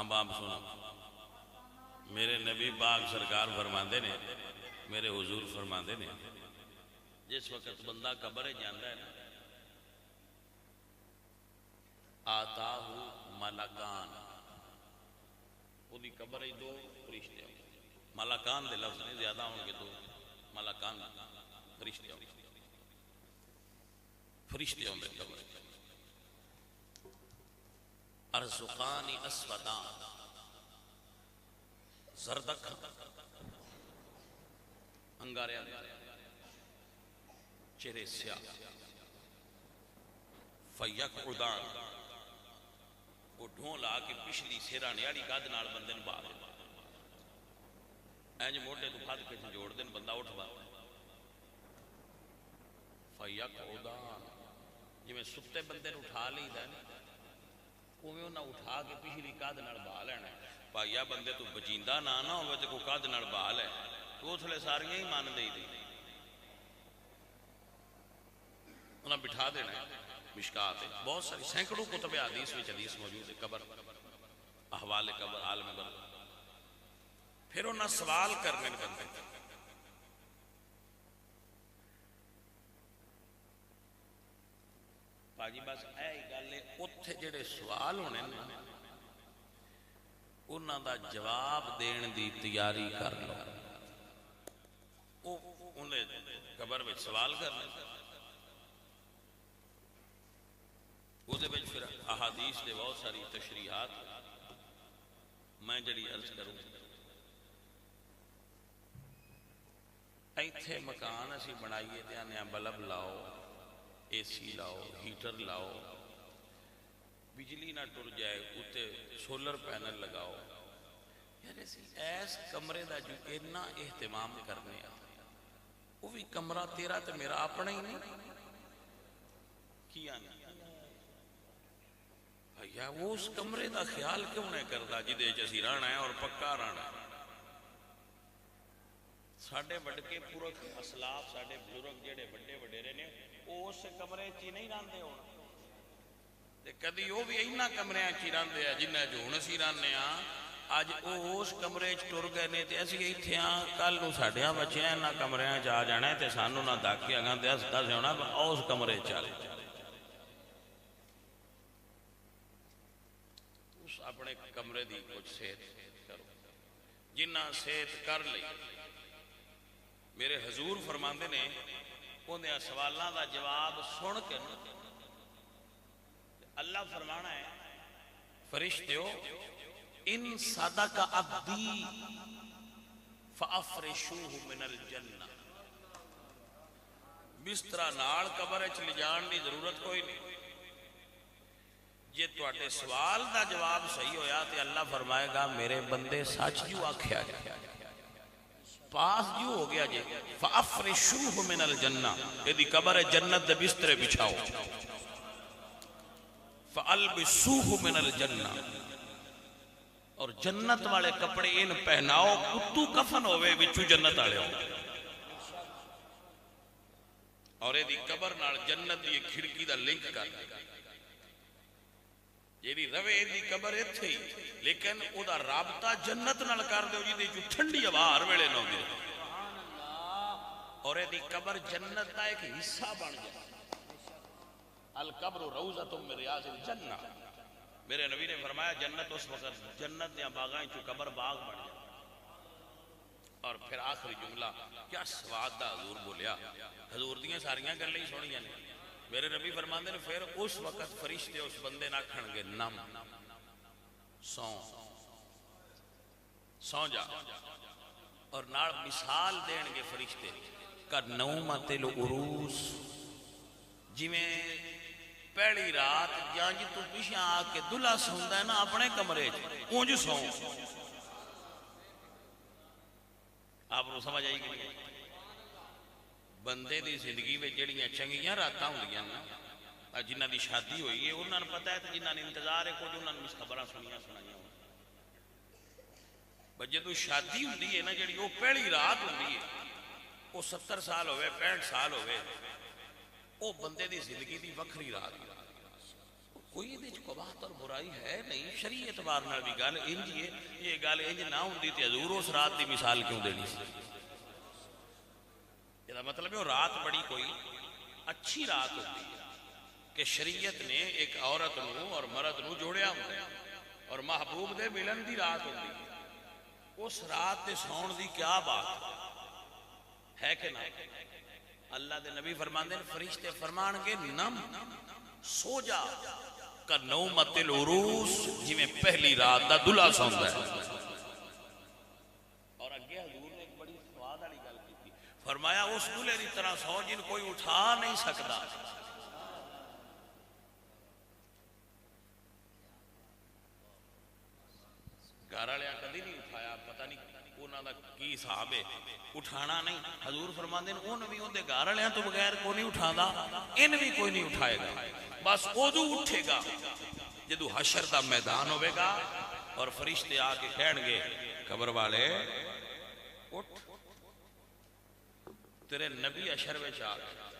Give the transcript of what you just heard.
اب آپ سنو، میرے نبی پاک سرکار فرماندے نے، میرے حضور فرماندے نے، جس وقت بندہ قبر جاندا ہے نا، آتاہ ملکان، وہی قبر دو فرشتے ہوں، ملکان دے لفظ نہیں زیادہ ہوں گے، تو ملکان فرشتے ہوں، فرشتے ہوں گے قبر، ارزقان اسودان، زردک انگارے چہرے سیاہ، فیقعدان، وہ ڈھون لا کے پچھلی سیرا نیاڑی کاد نال بندے نو باہر اینج موٹے تو کھد کے جوڑ دین بندہ اٹھ با، فیقعدان جی میں ستے بندے نو اٹھا لی دا اوے انہاں اٹھا کے پچھلی کاد نال باہ لینا، بھائیا بندے تو بجیندہ نہ ہوئے تے کوئی کاد نال باہ لے، تو تھلے ساریاں ہی مان دے دی، انہاں بٹھا دینا ہے مشکات ہے، بہت ساری سینکڑوں کتب حدیث میں حدیث موجود ہے، قبر، احوال قبر، عالم قبر، پھر انہاں سوال کرنے بندے، باجی بس اے گل ہے، اتھے جڑے سوال ہونے نا، انہاں دا جواب دین دی تیاری کر لو، انہیں قبر میں سوال کرنے، وہ دے بچ پھر احادیث دے بہت ساری تشریحات میں جڑی عرض کروں، ایتھے مکان اسی بنائیے تے آنے بلب لاؤ، اے سی لاؤ، ہیٹر لاؤ، بجلی نہ ٹر جائے، اتے سولر پینل لگاؤ، یعنی ایس کمرے دا جو اتنا اہتمام کرنے آ، وہ بھی کمرہ تیرا تے میرا اپنا ہی نہیں کیا نہیں، بھائیا وہ اس کمرے دا خیال کیوں نہیں کرتا جدے جسی رہنا ہے اور پکا رہنا ہے، ساڑھے بڑکے پورک اسلاف، ساڑھے بزرگ جڑے بڑے بڑے رہنے، وہ اس کمرے چی نہیں راندے ہونا، تے کدی وہ بھی اینا کمرے چی راندے ہیں جنہیں جو ہن اسی راندے ہیں، آج اس کمرے ٹر گئے نے تے اسی ایتھے ہاں، کل نو ساڈیاں بچیاں انہاں کمریاں آ جانا ہے تے سانوں نہ داکے اگاں تے ہستا سے ہونا اس کمرے چل، اس اپنے کمرے دی کچھ صحت کرو، جنہ صحت کر لی، میرے حضور فرماندے نے انہیں سوالاں دا جواب سن کے اللہ فرمانا ہے فرشتیو ان صدق عبدی فافرشوہ من الجنہ، بسترہ نال قبر اچھ لے جان دی ضرورت کوئی نہیں، یہ تو اٹھے سوال دا جواب صحیح ہویا تے اللہ فرمائے گا میرے بندے سچ جو آکھیا گیا، پاس جو ہو گیا جی، فافرشوہ من الجنہ، یہ دی قبر جنت دے بسترے بچھاؤ، فالبسوہ من الجنہ، اور جنت والے کپڑے ان پہناؤ، کتو کفن ہوئے بچو جنت آلے ہو، اور یہ دی قبر نال جنت دی کھڑکی دا لنک کر یہ دی روے یہ دی قبر اتھے ہی، لیکن او دا رابطہ جنت نال کر دے جی دی جو ٹھنڈی ہوا ویلے نہ دے، اور یہ دی قبر جنت دا ایک حصہ بن جائے، القبر روضۃ من ریاض الجنہ، میرے نبی نے فرمایا جنت اس وقت جنت یا باغائیں چو قبر باغ بن جائے، اور پھر آخری جملہ کیا سواد دا حضور بولیا، حضور دیاں ساریاں کر لئی سونی جانے، میرے نبی فرماندے نے پھر اس وقت فرشتے اس بندے نہ کھن گے نم، سو جا، اور نال مثال دین گے فرشتے کا نومت العروس، جی میں پہلی رات جہاں جی تو پیچھے آ کے دلہا سوندا ہے نا اپنے کمرے اونج سو، آپ کو سمجھ آئی کہ بندے دی زندگی میں جڑیاں چنگیاں راتاں ہوندیاں نا، جنہاں دی شادی ہوئی ہے انہاں نے پتہ ہے تے جنہاں نے انتظار ہے کچھ انہاں نے خبراں سنیاں سنائیاں، بس جدوں شادی ہوندی ہے نا جڑی وہ پہلی رات ہوندی ہے، وہ 70 سال ہوئے 65 سال ہوئے، وہ بندے دی زندگی دی وکھری رات، کوئی یہ قباحت اور برائی ہے نہیں. شریعت اعتبار نال بھی گل انج ہے. یہ گل انج نہ ہوندی تے حضور اس رات دی مثال کیوں دینی سی؟ یہ مطلب ہے رات بڑی کوئی اچھی رات ہوتی ہے کہ شریعت نے ایک عورت نو اور مرد نو جوڑیا ہوتا ہے اور محبوب دے ملن دی رات ہوتی ہے. اس رات دے سون دی کیا بات ہے کہ نہ؟ اللہ دے نبی فرماندے ہیں فرشتے فرمان گے نم سو جا کا نومت العروس جی میں پہلی رات دا دلہا سوندا ہے. اور اگے حضور نے ایک بڑی سواد والی گل کی فرمایا اس دلہے دی طرح سو جن کوئی اٹھا نہیں سکتا. گھر والے کدی نہیں اٹھایا پتہ نہیں انہاں دا کی حساب ہے اٹھانا نہیں. حضور فرماندے ہیں اون بھی اون دے گھر والےاں تو بغیر کوئی نہیں اٹھاندا ان بھی کوئی نہیں اٹھائے گا. بس ادو اٹھے گا جدو حشر دا میدان ہوئے گا اور فرشتے آ کے کہن گے قبر والے اٹھ تیرے نبی حشر وچ آ گئے.